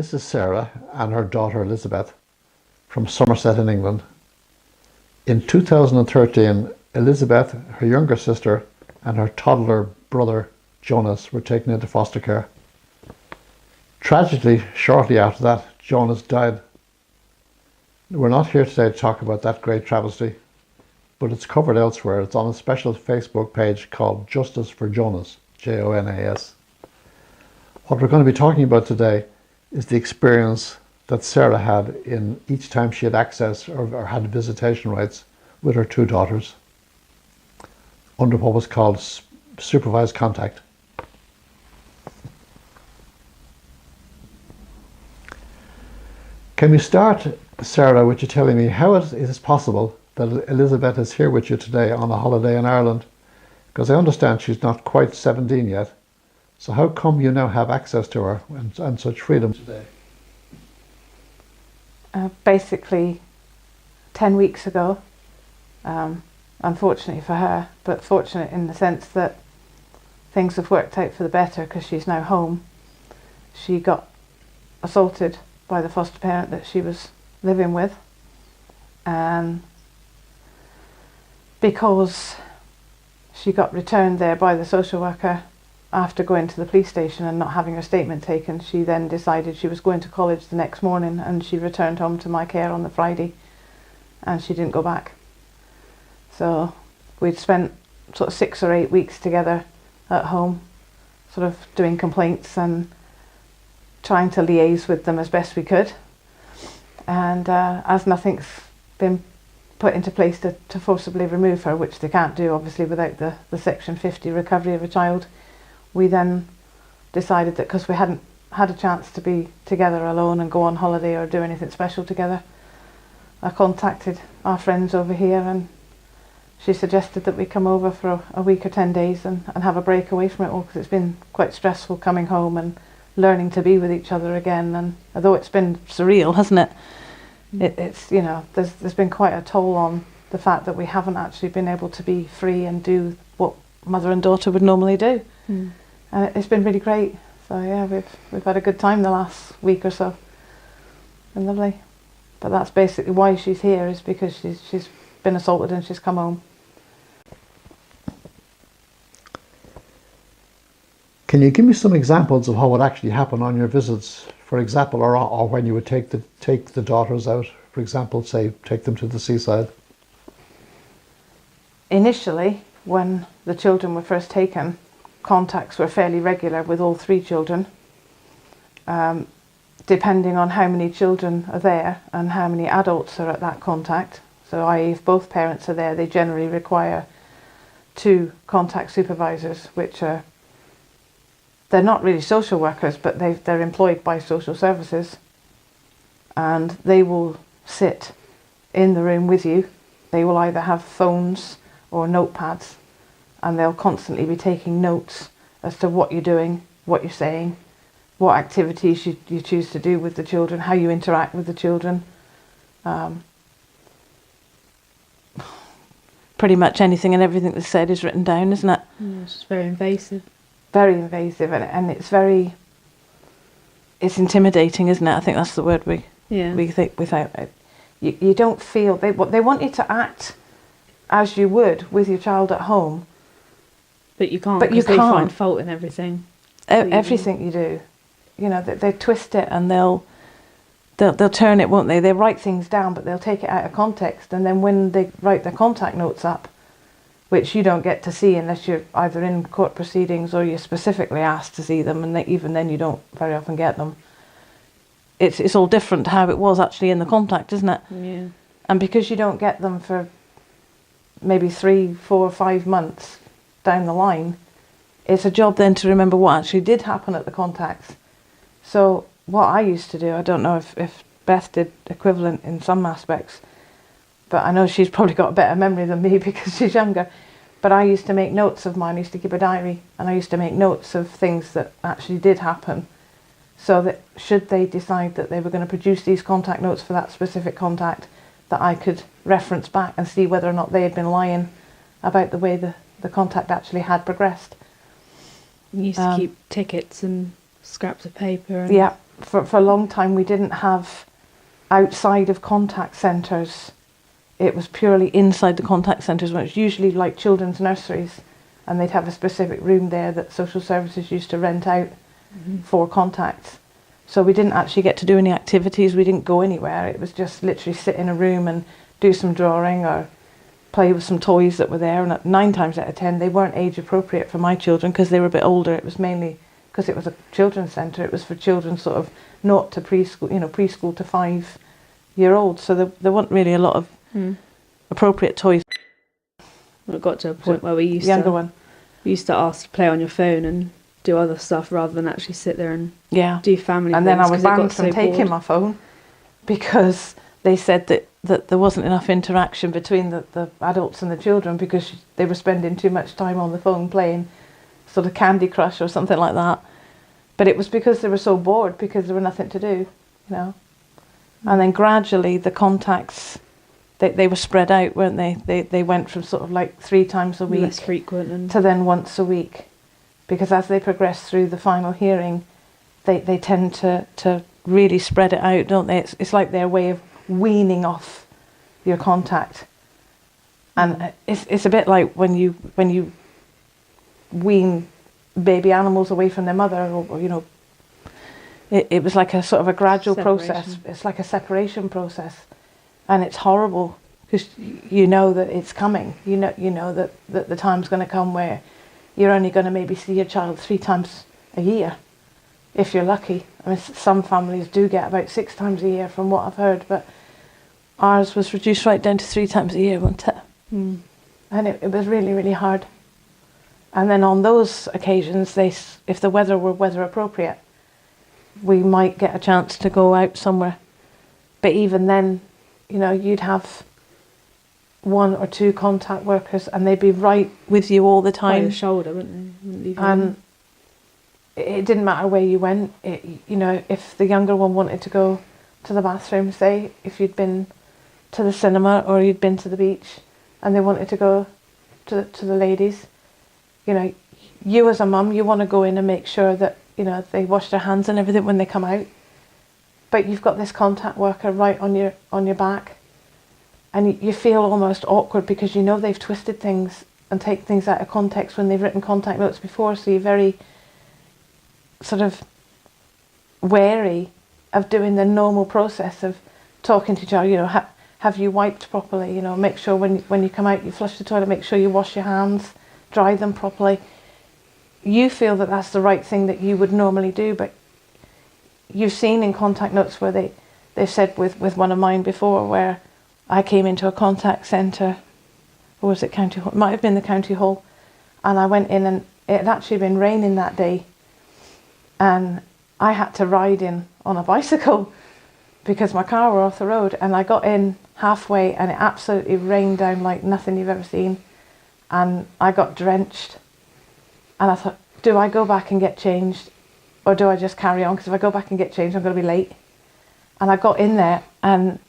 This is Sarah and her daughter Elizabeth from Somerset in England. In 2013, Elizabeth, her younger sister, and her toddler brother Jonas were taken into foster care. Tragically, shortly after that, Jonas died. We're not here today to talk about that great travesty, but it's covered elsewhere. It's on a special Facebook page called Justice for Jonas, Jonas. What we're going to be talking about today is the experience that Sarah had in each time she had access or had visitation rights with her two daughters under what was called supervised contact. Can we start, Sarah, with you telling me how it is possible that Elizabeth is here with you today on a holiday in Ireland? Because I understand she's not quite 17 yet. So how come you now have access to her and such freedom today? Basically, 10 weeks ago, unfortunately for her, but fortunate in the sense that things have worked out for the better because she's now home. She got assaulted by the foster parent that she was living with, and because she got returned there by the social worker after going to the police station and not having her statement taken, she then decided she was going to college the next morning, and she returned home to my care on the Friday and she didn't go back. So we'd spent sort of 6 or 8 weeks together at home, sort of doing complaints and trying to liaise with them as best we could. And as nothing's been put into place to forcibly remove her, which they can't do obviously without the Section 50 recovery of a child, we then decided that because we hadn't had a chance to be together alone and go on holiday or do anything special together, I contacted our friends over here, and she suggested that we come over for a week or 10 days and have a break away from it all, because it's been quite stressful coming home and learning to be with each other again. And although it's been surreal, hasn't it? It's, you know, there's been quite a toll on the fact that we haven't actually been able to be free and do what mother and daughter would normally do. And it's been really great. So yeah, we've had a good time the last week or so. Been lovely. But that's basically why she's here, is because she's been assaulted and she's come home. Can you give me some examples of how would actually happen on your visits, for example, or when you would take the daughters out, for example, say take them to the seaside? Initially, when the children were first taken, contacts were fairly regular with all 3 children. Depending on how many children are there and how many adults are at that contact. So i.e. if both parents are there, they generally require 2 contact supervisors, which are, they're not really social workers, but they're employed by social services, and they will sit in the room with you. They will either have phones or notepads, and they'll constantly be taking notes as to what you're doing, what you're saying, what activities you choose to do with the children, how you interact with the children. Pretty much anything and everything that's said is written down, isn't it? Yeah, it's just very invasive. Very invasive, and it's intimidating, isn't it? I think that's the word we think without it. You don't feel, they want you to act as you would with your child at home. But you can't, because they find fault in everything. Everything you do. You know, they twist it and they'll turn it, won't they? They write things down, but they'll take it out of context. And then when they write their contact notes up, which you don't get to see unless you're either in court proceedings or you're specifically asked to see them, and even then you don't very often get them. It's all different to how it was actually in the contact, isn't it? Yeah. And because you don't get them for maybe 3, 4, 5 months down the line, it's a job then to remember what actually did happen at the contacts. So what I used to do, I don't know if Beth did equivalent in some aspects, but I know she's probably got a better memory than me because she's younger. But I used to make notes of mine. I used to keep a diary, and I used to make notes of things that actually did happen, so that should they decide that they were going to produce these contact notes for that specific contact, that I could reference back and see whether or not they had been lying about the way the contact actually had progressed. You used to keep tickets and scraps of paper. And Yeah, for a long time we didn't have outside of contact centres. It was purely inside the contact centres, which was usually like children's nurseries, and they'd have a specific room there that social services used to rent out for contacts. So we didn't actually get to do any activities, we didn't go anywhere. It was just literally sit in a room and do some drawing or play with some toys that were there, and 9 times out of 10 they weren't age appropriate for my children because they were a bit older. It was mainly because it was a children's centre, it was for children sort of not to preschool, preschool to 5-year-olds, so there weren't really a lot of appropriate toys. It got to a point where we used to ask to play on your phone and do other stuff rather than actually sit there and do family and things. Then I was banned from taking my phone because they said that there wasn't enough interaction between the adults and the children because they were spending too much time on the phone playing sort of Candy Crush or something like that. But it was because they were so bored because there was nothing to do, And then gradually the contacts, they were spread out, weren't they? They went from sort of like 3 times a week, less frequent, to then once a week. Because as they progress through the final hearing, they tend to really spread it out, don't they? It's like their way of weaning off your contact. And it's a bit like when you wean baby animals away from their mother, or it was like a sort of a gradual process. It's like a separation process, and it's horrible because you know that it's coming. You know that the time's going to come where you're only going to maybe see your child 3 times a year, if you're lucky. I mean, some families do get about 6 times a year from what I've heard, but ours was reduced right down to 3 times a year, wasn't it? And it was really, really hard. And then on those occasions, if the weather were weather appropriate, we might get a chance to go out somewhere. But even then, you'd have 1 or 2 contact workers and they'd be right with you all the time. By your shoulder, wouldn't they? And it didn't matter where you went. If the younger one wanted to go to the bathroom, say, if you'd been to the cinema or you'd been to the beach and they wanted to go to the ladies, you as a mum, you want to go in and make sure that, they wash their hands and everything when they come out. But you've got this contact worker right on your back. And you feel almost awkward because they've twisted things and take things out of context when they've written contact notes before. So you're very sort of wary of doing the normal process of talking to each other. Have you wiped properly? Make sure when you come out you flush the toilet, make sure you wash your hands, dry them properly. You feel that that's the right thing that you would normally do, but you've seen in contact notes where they've said with one of mine before where I came into a contact centre, or was it County Hall? It might have been the County Hall, and I went in and it had actually been raining that day, and I had to ride in on a bicycle because my car were off the road, and I got in halfway and it absolutely rained down like nothing you've ever seen, and I got drenched, and I thought, do I go back and get changed or do I just carry on? Because if I go back and get changed I'm going to be late. And I got in there and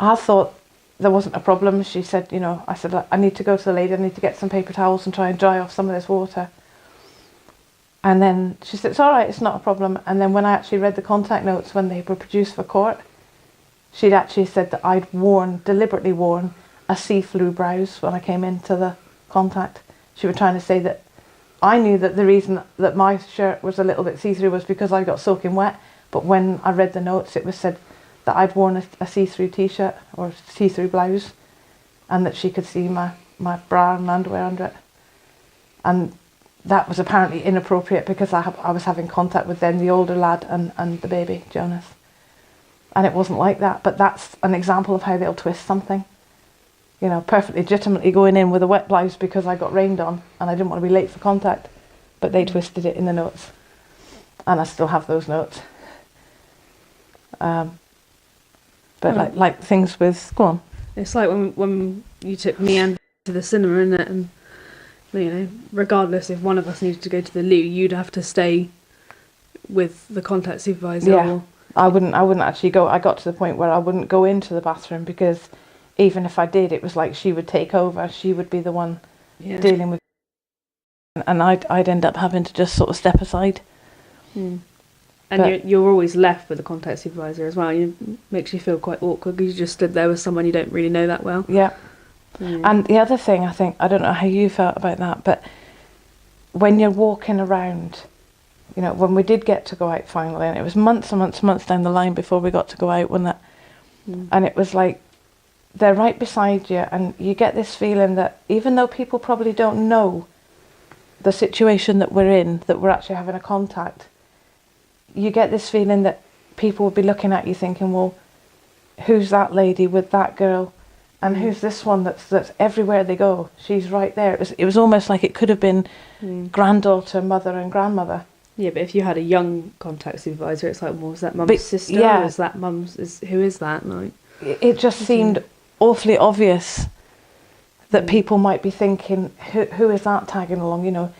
I thought there wasn't a problem. She said, I said, I need to go to the lady, I need to get some paper towels and try and dry off some of this water. And then she said, it's all right, it's not a problem. And then when I actually read the contact notes when they were produced for court, she'd actually said that I'd deliberately worn a see-through blouse when I came into the contact. She was trying to say that I knew that the reason that my shirt was a little bit see-through was because I got soaking wet. But when I read the notes, it was said that I'd worn a see-through t-shirt or see-through blouse, and that she could see my bra and underwear under it. And that was apparently inappropriate because I was having contact with then the older lad and the baby, Jonas. And it wasn't like that, but that's an example of how they'll twist something. Perfectly legitimately going in with a wet blouse because I got rained on and I didn't want to be late for contact, but they twisted it in the notes. And I still have those notes. But like things with, go on. It's like when you took me and to the cinema, isn't it? And regardless if one of us needed to go to the loo, you'd have to stay with the contact supervisor. Yeah, I wouldn't actually go. I got to the point where I wouldn't go into the bathroom because even if I did, it was like she would take over. She would be the one dealing with, and I'd end up having to just sort of step aside. And But- you're always left with a contact supervisor as well. It makes you feel quite awkward because you just stood there with someone you don't really know that well. Yeah. Yeah. And the other thing, I think, I don't know how you felt about that, but when you're walking around, you know, when we did get to go out finally, and it was months and months and months down the line before we got to go out, wasn't it? And it was like, they're right beside you, and you get this feeling that even though people probably don't know the situation that we're in, that we're actually having a contact, you get this feeling that people will be looking at you thinking, well, who's that lady with that girl? And who's this one that's everywhere they go? She's right there. It was almost like it could have been granddaughter, mother and grandmother. Yeah, but if you had a young contact supervisor, it's like, well, is that mum's But- sister? yeah. Or is that mum's? Who is that? Like, It just seemed awfully obvious that people might be thinking, who is that tagging along, you know?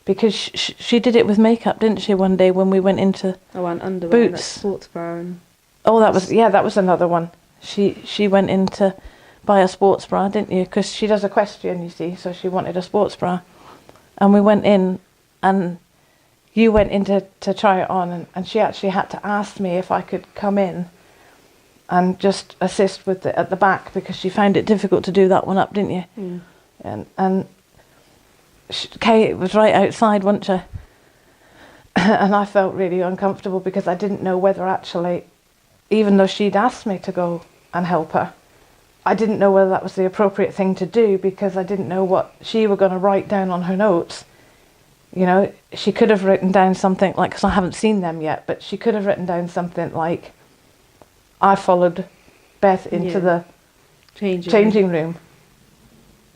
Because she did it with makeup, didn't she, one day when we went into... I went underwear and that Boots. sports bra and Oh, that was another one. She went in to buy a sports bra, didn't you? Because she does equestrian, you see, so she wanted a sports bra. And we went in, and you went in to try it on, and she actually had to ask me if I could come in and just assist with it at the back, because she found it difficult to do that one up, didn't you? And Kate was right outside, wasn't she? And I felt really uncomfortable because I didn't know whether actually, even though she'd asked me to go and help her, I didn't know whether that was the appropriate thing to do, because I didn't know what she were going to write down on her notes. You know, she could have written down something like, because I haven't seen them yet, but she could have written down something like, I followed Beth into the changing room,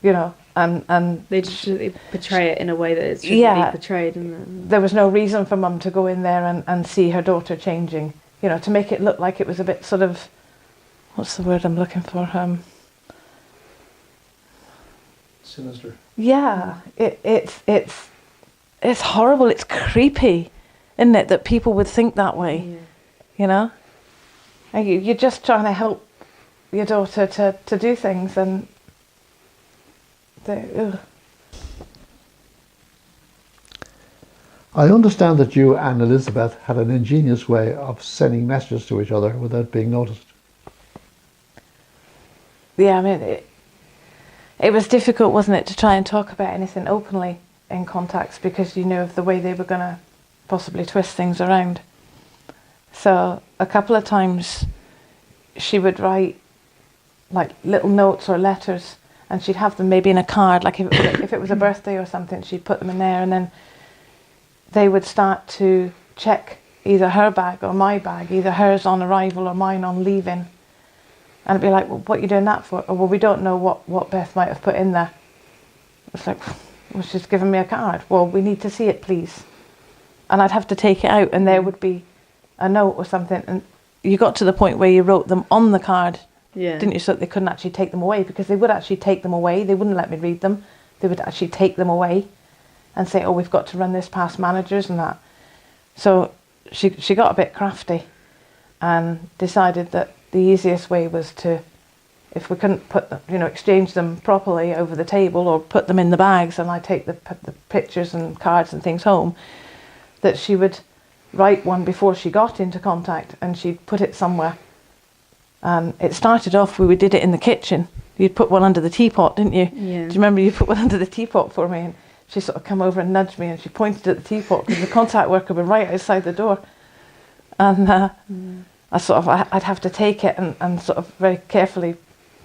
you know, and they just portray it in a way that it's should Yeah. be portrayed, and there was no reason for Mum to go in there and see her daughter changing, you know, to make it look like it was a bit sort of, what's the word I'm looking for? Sinister. Yeah, it's horrible. It's creepy, isn't it, that people would think that way? You know, and you're just trying to help your daughter to do things, and ugh. I understand that you and Elizabeth had an ingenious way of sending messages to each other without being noticed. Yeah, I mean, it was difficult, wasn't it, to try and talk about anything openly in contacts, because you knew of the way they were going to possibly twist things around. So a couple of times she would write like little notes or letters, and she'd have them maybe in a card, like if it was a birthday or something, she'd put them in there, and then they would start to check either her bag or my bag, either hers on arrival or mine on leaving. And it'd be like, well, what are you doing that for? Or, well, we don't know what Beth might have put in there. It's like, well, she's given me a card. Well, we need to see it, please. And I'd have to take it out, and there would be a note or something. And you got to the point where you wrote them on the card, didn't you? So that they couldn't actually take them away, because they would actually take them away. They wouldn't let me read them. They would actually take them away and say, oh, we've got to run this past managers and that. So she got a bit crafty and decided that the easiest way was to, if we couldn't put them, exchange them properly over the table or put them in the bags, and I take the pictures and cards and things home, that she would write one before she got into contact, and she'd put it somewhere. And it started off, we did it in the kitchen. You'd put one under the teapot, didn't you? Yeah. Do you remember you put one under the teapot for me? And she sort of come over and nudged me, and she pointed at the teapot, because the contact worker was right outside the door. And I'd have to take it and sort of very carefully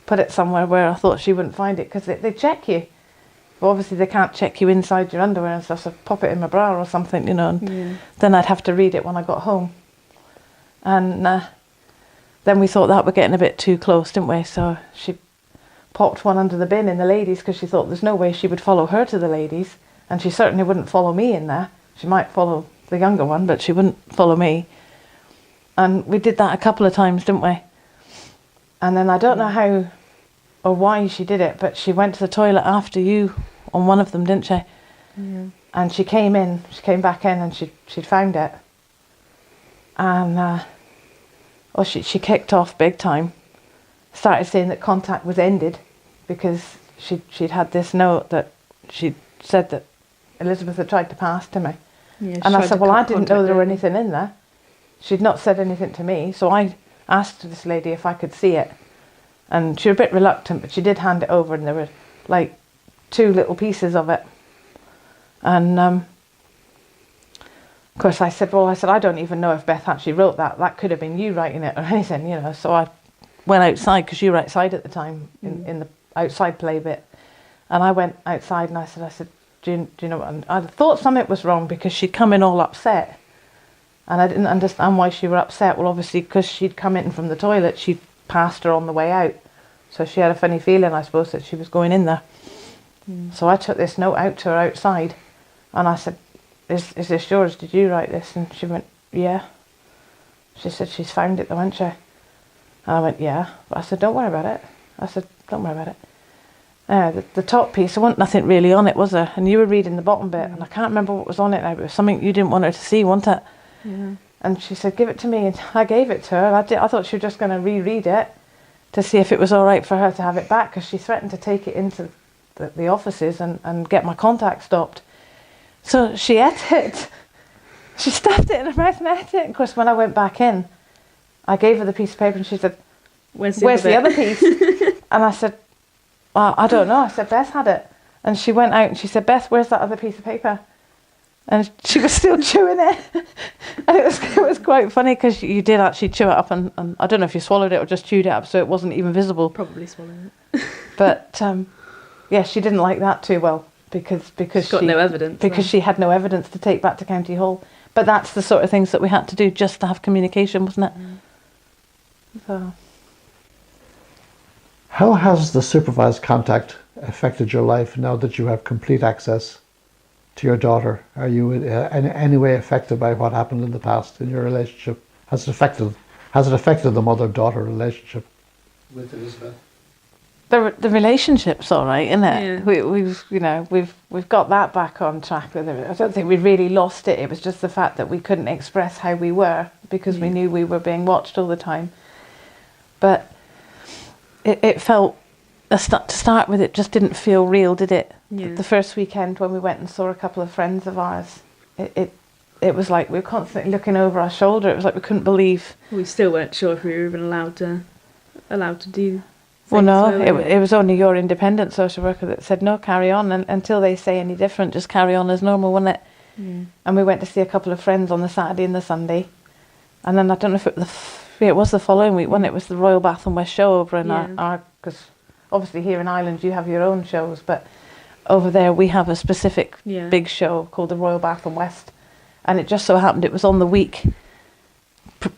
put it somewhere where I thought she wouldn't find it, because they check you. But obviously they can't check you inside your underwear and stuff, so pop it in my bra or something, and then I'd have to read it when I got home. And then we thought that we're getting a bit too close, didn't we? So she popped one under the bin in the ladies, because she thought there's no way she would follow her to the ladies, and she certainly wouldn't follow me in there. She might follow the younger one, but she wouldn't follow me. And we did that a couple of times, didn't we? And then I don't know how or why she did it, but she went to the toilet after you on one of them, didn't she? Yeah. And she came back in, and she'd found it. And she kicked off big time. Started saying that contact was ended, because she'd had this note that she'd said that Elizabeth had tried to pass to me. Yeah, And I said, well, I didn't know there were anything in there. she'd not said anything to me, so I asked this lady if I could see it. And she was a bit reluctant, but she did hand it over, and there were like 2 little pieces of it. And of course I said, I don't even know if Beth actually wrote that. That could have been you writing it or anything, you know. So I went outside, because you were outside at the time, in the outside play bit. And I went outside and I said, do you know what? And I thought something was wrong, because she'd come in all upset. And I didn't understand why she were upset. Well, obviously, because she'd come in from the toilet, she'd passed her on the way out. So she had a funny feeling, I suppose, that she was going in there. So I took this note out to her outside, and I said, is this yours? Did you write this? And she went, yeah. She said, she's found it though, hasn't she? And I went, yeah. But I said, don't worry about it. I said, don't worry about it. The top piece, there wasn't nothing really on it, was there? And you were reading the bottom bit, and I can't remember what was on it now, but it was something you didn't want her to see, wasn't it? Yeah. And she said, give it to me. And I gave it to her. I thought she was just going to reread it to see if it was all right for her to have it back, because she threatened to take it into the offices and get my contact stopped. So she ate it. She stuffed it in her mouth and ate it. Of course, when I went back in, I gave her the piece of paper, and she said, where's the other piece? And I said, well, I don't know. I said, Beth had it. And she went out and she said, Beth, where's that other piece of paper? And she was still chewing it. And it was quite funny, because you did actually chew it up, and I don't know if you swallowed it or just chewed it up, so it wasn't even visible. Probably swallowed it. But yeah, she didn't like that too well, because she's got no evidence. Because she had no evidence to take back to County Hall. But that's the sort of things that we had to do just to have communication, wasn't it? So. How has the supervised contact affected your life now that you have complete access to your daughter? Are you in any way affected by what happened in the past in your relationship? Has it affected the mother-daughter relationship with Elizabeth? The relationship's all right, isn't it? Yeah. We've got that back on track. I don't think we really lost it. It was just the fact that we couldn't express how we were, because we knew we were being watched all the time. But it felt, to start with, it just didn't feel real, did it? Yeah. The first weekend when we went and saw a couple of friends of ours, it was like we were constantly looking over our shoulder. It was like we couldn't believe. We still weren't sure if we were even allowed to do. Well, no, it was only your independent social worker that said, no, carry on, and until they say any different, just carry on as normal, wasn't it? Yeah. And we went to see a couple of friends on the Saturday and the Sunday, and then I don't know if it was the following week when it was the Royal Bath and West show over in our, because obviously here in Ireland you have your own shows, but over there we have a specific big show called the Royal Bath and West, and it just so happened it was on the week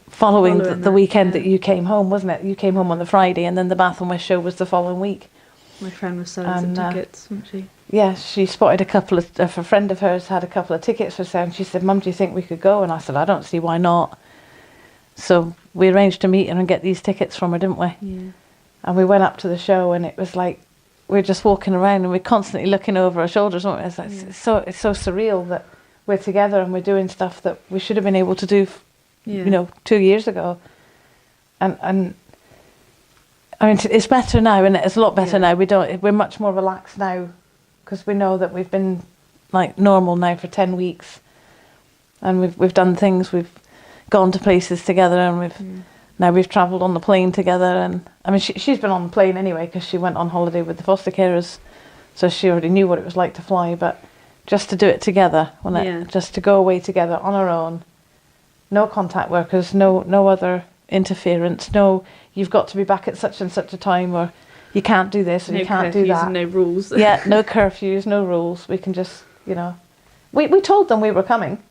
following the weekend that you came home, wasn't it? You came home on the Friday, and then the Bath and West show was the following week. My friend was selling some tickets, wasn't she? Yeah, she spotted a friend of hers had a couple of tickets for sale, and she said, Mum, do you think we could go? And I said, I don't see why not. So we arranged to meet her and get these tickets from her, didn't we? Yeah. And we went up to the show, and it was like we're just walking around and we're constantly looking over our shoulders, weren't we? It's like, it's so surreal that we're together and we're doing stuff that we should have been able to do 2 years ago. And I mean, it's better now, and it's a lot better now. We're much more relaxed now, because we know that we've been like normal now for 10 weeks, and we've done things. We've gone to places together, and now we've travelled on the plane together. And I mean, she's been on the plane anyway, because she went on holiday with the foster carers, so she already knew what it was like to fly. But just to do it together, just to go away together on our own, no contact workers, no other interference, no, you've got to be back at such and such a time, or you can't do this, or you can't do that. No rules. Yeah, no curfews, no rules. We can just, we told them we were coming,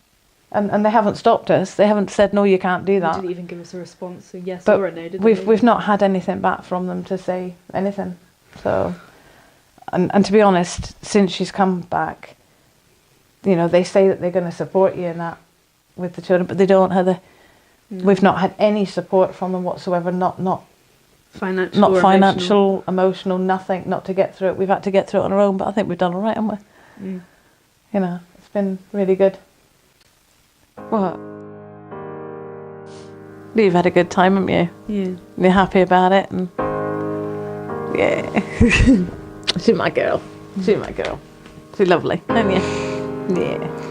and they haven't stopped us. They haven't said, no, you can't do that. They didn't even give us a response, a yes but or a no, did they? We've not had anything back from them to say anything. So, and to be honest, since she's come back, they say that they're going to support you in that with the children, but they don't have we've not had any support from them whatsoever, not financial, emotional, nothing, not to get through it. We've had to get through it on our own, but I think we've done all right, haven't we? It's been really good. What? You've had a good time, haven't you? Yeah. You're happy about it, and she's my girl. She's my girl. She's lovely, isn't you? Yeah.